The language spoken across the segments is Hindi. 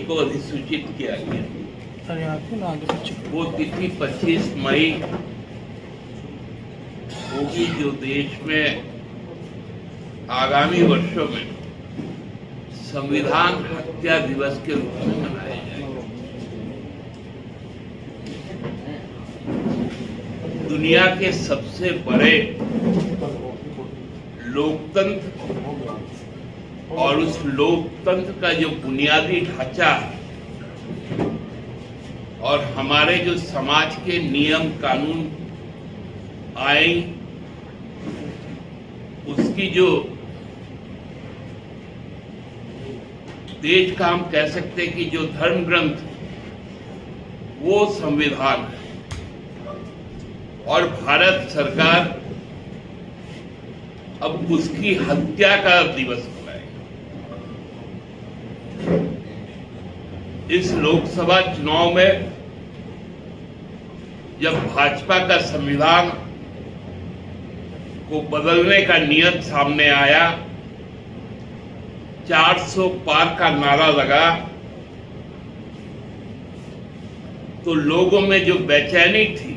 को अधिसूचित किया गया। वो तिथि 25 मई होगी, जो देश में आगामी वर्षों में संविधान हत्या दिवस के रूप में मनाया जाएगा। दुनिया के सबसे बड़े लोकतंत्र और उस लोकतंत्र का जो बुनियादी ढांचा है और हमारे जो समाज के नियम कानून आए, उसकी जो देश का हम कह सकते हैं कि जो धर्म ग्रंथ, वो संविधान है। और भारत सरकार अब उसकी हत्या का दिवस मनाएगी। इस लोकसभा चुनाव में जब भाजपा का संविधान को बदलने का नियत सामने आया, 400 पार का नारा लगा, तो लोगों में जो बेचैनी थी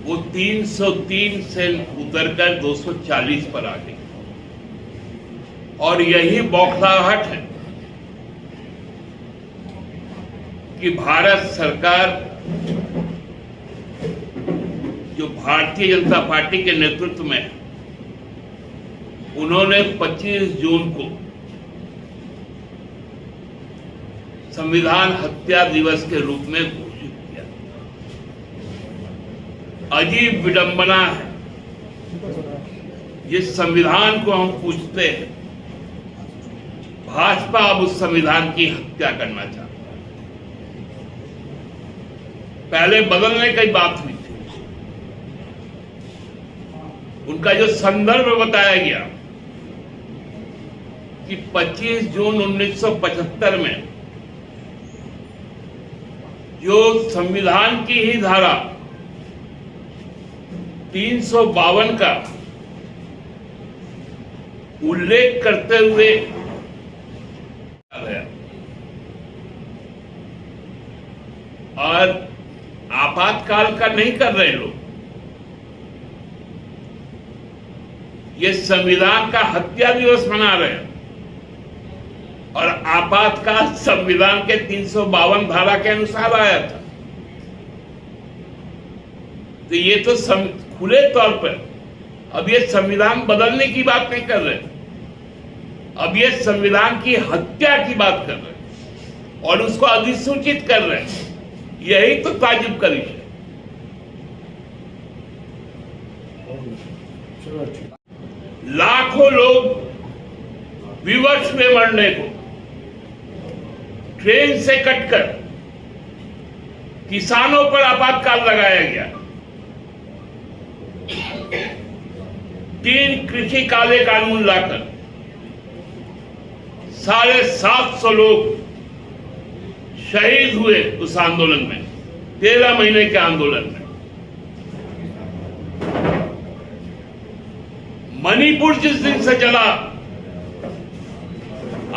वो 303 से उतरकर 240 पर आ गई। और यही बौखलाहट है कि भारत सरकार, जो भारतीय जनता पार्टी के नेतृत्व में है, उन्होंने 25 जून को संविधान हत्या दिवस के रूप में घोषित किया। अजीब विडंबना है, जिस संविधान को हम पूछते हैं, भाजपा अब उस संविधान की हत्या करना चाहती है। पहले बदलने की बात हुई थी, उनका जो संदर्भ बताया गया कि 25 जून 1975 में जो संविधान की ही धारा 352 का उल्लेख करते हुए और आपातकाल का नहीं कर रहे लोग, ये संविधान का हत्या दिवस मना रहे हैं। और आपातकाल संविधान के 352 धारा के अनुसार आया था। तो ये तो खुले तौर पर अब ये संविधान बदलने की बात नहीं कर रहे, अब ये संविधान की हत्या की बात कर रहे हैं और उसको अधिसूचित कर रहे हैं। यही तो ताजुब का विषय। लाखों लोग विवश में मरने को ट्रेन से कटकर किसानों पर आपातकाल लगाया गया। 3 कृषि काले कानून लाकर 750 लोग शहीद हुए उस आंदोलन में, 13 महीने के आंदोलन में। मणिपुर जिस दिन से चला,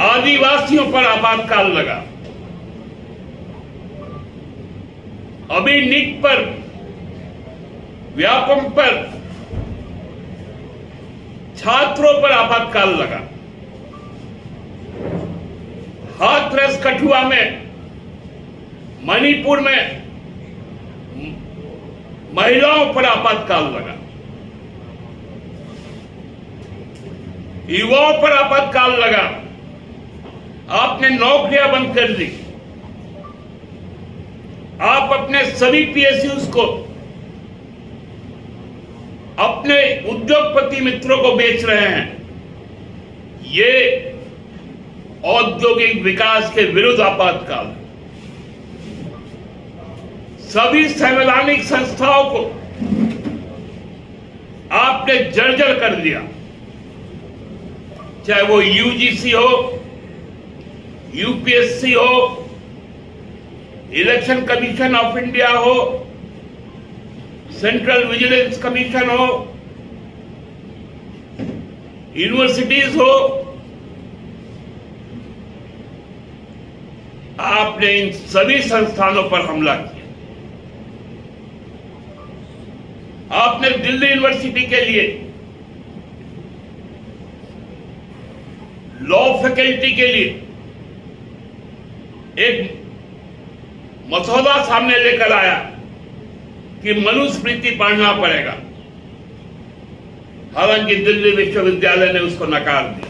आदिवासियों पर आपातकाल लगा। अभी नीट पर, व्यापम पर, छात्रों पर आपातकाल लगा। हाथरस कठुआ में, मणिपुर में महिलाओं पर आपातकाल लगा। युवाओं पर आपातकाल लगा। आपने नौकरियां बंद कर दी। आप अपने सभी पीएसयूज को अपने उद्योगपति मित्रों को बेच रहे हैं। ये औद्योगिक विकास के विरुद्ध आपातकाल। सभी संवैधानिक संस्थाओं को आपने जर्जर कर दिया, चाहे वो यूजीसी हो, यूपीएससी हो, इलेक्शन कमीशन ऑफ इंडिया हो, सेंट्रल विजिलेंस कमीशन हो, यूनिवर्सिटीज हो, आपने इन सभी संस्थानों पर हमला किया। आपने दिल्ली यूनिवर्सिटी के लिए, लॉ फैकल्टी के लिए एक मसौदा सामने लेकर आया कि मनुस्मृति पढ़ना पड़ेगा। हालांकि दिल्ली विश्वविद्यालय ने उसको नकार दिया।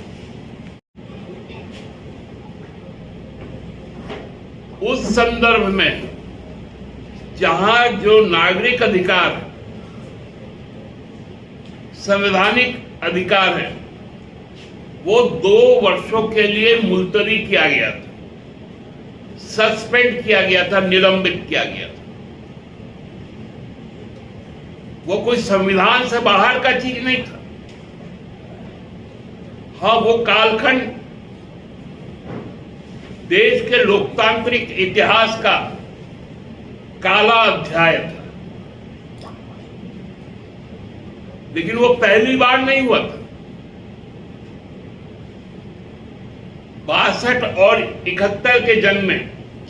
उस संदर्भ में जहां जो नागरिक अधिकार है, संवैधानिक अधिकार है, वो 2 वर्षों के लिए मुलतवी किया गया था, सस्पेंड किया गया था, निलंबित किया गया था। वो कोई संविधान से बाहर का चीज नहीं था। हाँ, वो कालखंड देश के लोकतांत्रिक इतिहास का काला अध्याय था, लेकिन वो पहली बार नहीं हुआ था। 62 और 71 के जंग में,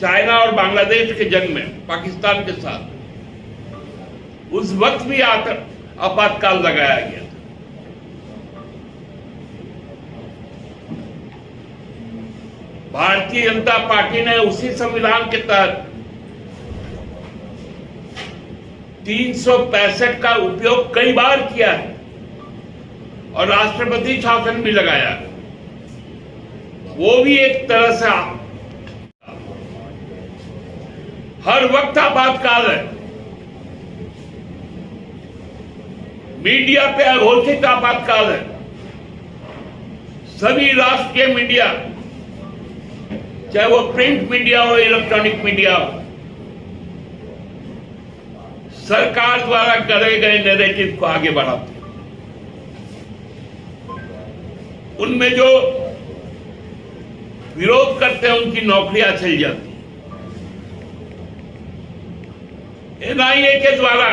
चाइना और बांग्लादेश के जंग में पाकिस्तान के साथ, उस वक्त भी आकर आपातकाल लगाया गया था। भारतीय जनता पार्टी ने उसी संविधान के तहत 365 का उपयोग कई बार किया है और राष्ट्रपति शासन भी लगाया है। वो भी एक तरह से हर वक्त आपातकाल है। मीडिया पे अघोषित आपातकाल है। सभी राष्ट्रीय मीडिया, चाहे वो प्रिंट मीडिया हो, इलेक्ट्रॉनिक मीडिया हो, सरकार द्वारा करे गए नैरेटिव को आगे बढ़ाते हैं। उनमें जो विरोध करते हैं उनकी नौकरियां चल जाती हैं। एनआईए के द्वारा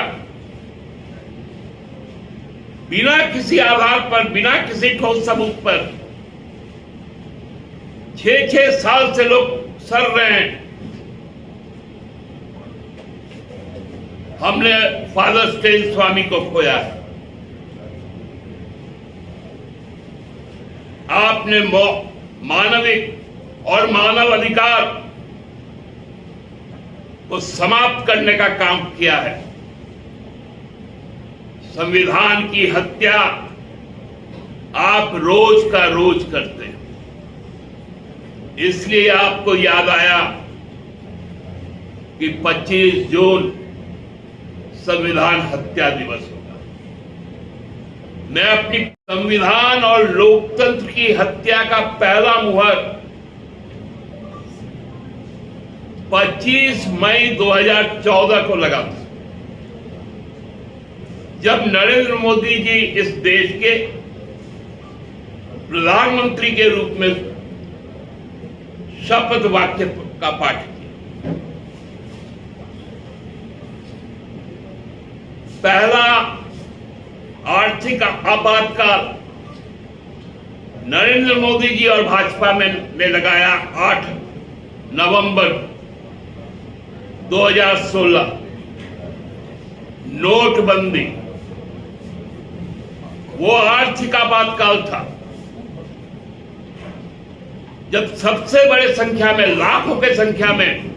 बिना किसी आधार पर, बिना किसी ठोस सबूत पर 6-6 साल से लोग सड़ रहे हैं। हमने फादर स्टेन स्वामी को खोया है। आपने मानविक और मानव अधिकार को समाप्त करने का काम किया है। संविधान की हत्या आप रोज का रोज करते हैं। इसलिए आपको याद आया कि 25 जून संविधान हत्या दिवस होगा। मैं अपनी संविधान और लोकतंत्र की हत्या का पहला मुहर 25 मई 2014 को लगा था, जब नरेंद्र मोदी जी इस देश के प्रधानमंत्री के रूप में शपथ वाक्य का पाठ किया। पहला आर्थिक आपातकाल नरेंद्र मोदी जी और भाजपा ने लगाया 8 नवंबर 2016। नोटबंदी वो आर्थिक आपातकाल था जब सबसे बड़े संख्या में, लाखों के संख्या में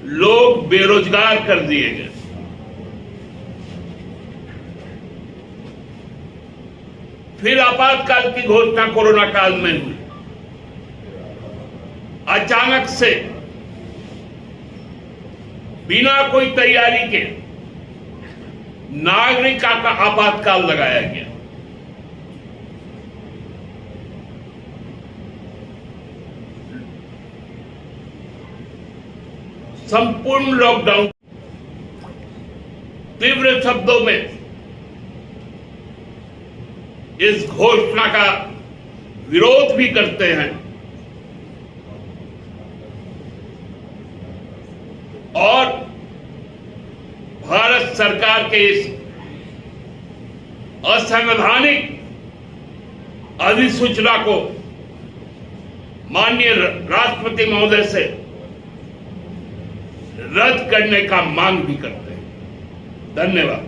लोग बेरोजगार कर दिए गए। फिर आपातकाल की घोषणा कोरोना काल में हुई। अचानक से बिना कोई तैयारी के नागरिकता का आपातकाल लगाया गया। संपूर्ण लॉकडाउन, तीव्र शब्दों में इस घोषणा का विरोध भी करते हैं और भारत सरकार के इस असंवैधानिक अधिसूचना को माननीय राष्ट्रपति महोदय से रद्द करने का मांग भी करते हैं। धन्यवाद।